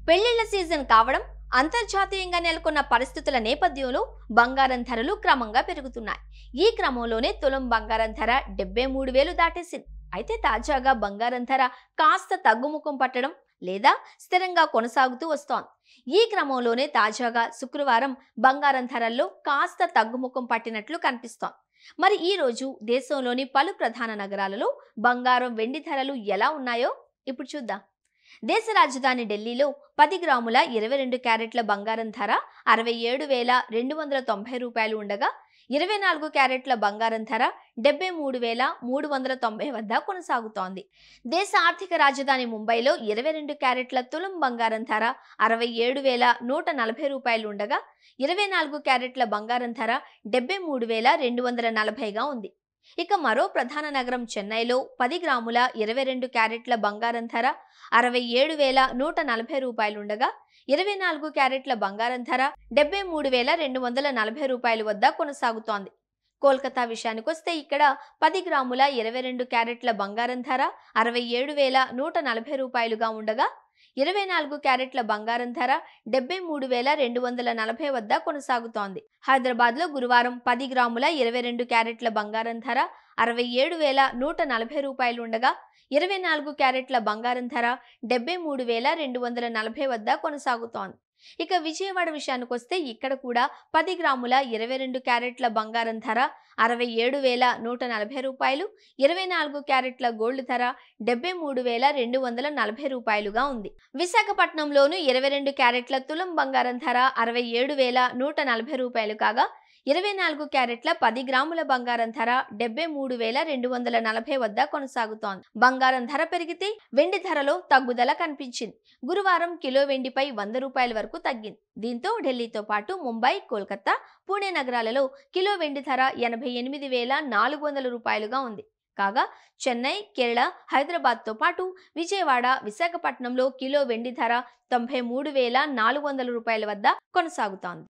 పెళ్లిళ్ల season కావడం, అంతర్జాతీయంగా నెలకొన్న పరిస్థితుల నేపథ్యంలో బంగారం ధరలు క్రమంగా పెరుగుతున్నాయి. ఈ క్రమంలోనే తులం బంగారం ధర 73,000 దాటేసింది. అయితే తాజాగా బంగారం ధర కాస్త తగ్గుముఖం పట్టడం లేదా స్థిరంగా కొనసాగుతూ వస్తోంది. ఈ క్రమంలోనే తాజాగా శుక్రవారం బంగారం ధరల్లో కాస్త తగ్గుముఖం పట్టినట్లు కనిపిస్తోంది. మరి ఈ రోజు దేశంలోని పలు ప్రధాన నగరాలలో బంగారం, వెండి ధరలు ఎలా ఉన్నాయో ఇప్పుడు చూద్దాం. దేశ రాజధాని ఢిల్లీలో 10 గ్రాముల 22 క్యారెట్ల బంగారం ధర 67,290 రూపాయలు ఉండగా, 24 క్యారెట్ల బంగారం ధర 73,390 వద్ద కొనసాగుతోంది. దేశ ఆర్థిక రాజధాని ముంబైలో 22 క్యారెట్ల తులం బంగారం ధర 67,140 రూపాయలు ఉండగా, 24 క్యారెట్ల బంగారం ధర 73,240గా ఉంది. ఇక మరో ప్రధాన నగరం చెన్నైలో 10 గ్రాముల 22 క్యారెట్ల బంగారం ధర 67,140 రూపాయలు ఉండగా, 24 క్యారెట్ల బంగారం ధర 73,240 రూపాయలు వద్ద కొనసాగుతోంది. కోల్కతా విషయానికొస్తే ఇక్కడ 10 గ్రాముల 22 క్యారెట్ల బంగారం ధర 67,140 రూపాయలుగా ఉండగా, 24 క్యారెట్ల బంగారం ధర 73,240 వద్ద కొనసాగుతోంది. హైదరాబాద్ లో గురువారం 10 గ్రాముల 22 క్యారెట్ల బంగారం ధర 67,140 రూపాయలు ఉండగా, 24 క్యారెట్ల బంగారం ధర 73,240 వద్ద కొనసాగుతోంది. ఇక విజయవాడ విషయానికొస్తే ఇక్కడ కూడా 10 గ్రాముల 22 క్యారెట్ల బంగారం ధర 67,140 రూపాయలు, 24 క్యారెట్ల గోల్డ్ ధర 73,240 రూపాయలుగా ఉంది. విశాఖపట్నంలోను 22 క్యారెట్ల తులం బంగారం ధర 67,140 రూపాయలు కాగా, 24 క్యారెట్ల 10 గ్రాముల బంగారం ధర 73,240 వద్ద కొనసాగుతోంది. బంగారం ధర పెరిగితే వెండి ధరలో తగ్గుదల కనిపించింది. గురువారం కిలో వెండిపై 100 రూపాయల వరకు తగ్గింది. దీంతో ఢిల్లీతో పాటు ముంబై, కోల్కతా, పుణె నగరాలలో కిలో వెండి ధర 88,400 రూపాయలుగా ఉంది. కాగా చెన్నై, కేరళ, హైదరాబాద్తో పాటు విజయవాడ, విశాఖపట్నంలో కిలో వెండి ధర 93,400 రూపాయల వద్ద కొనసాగుతోంది.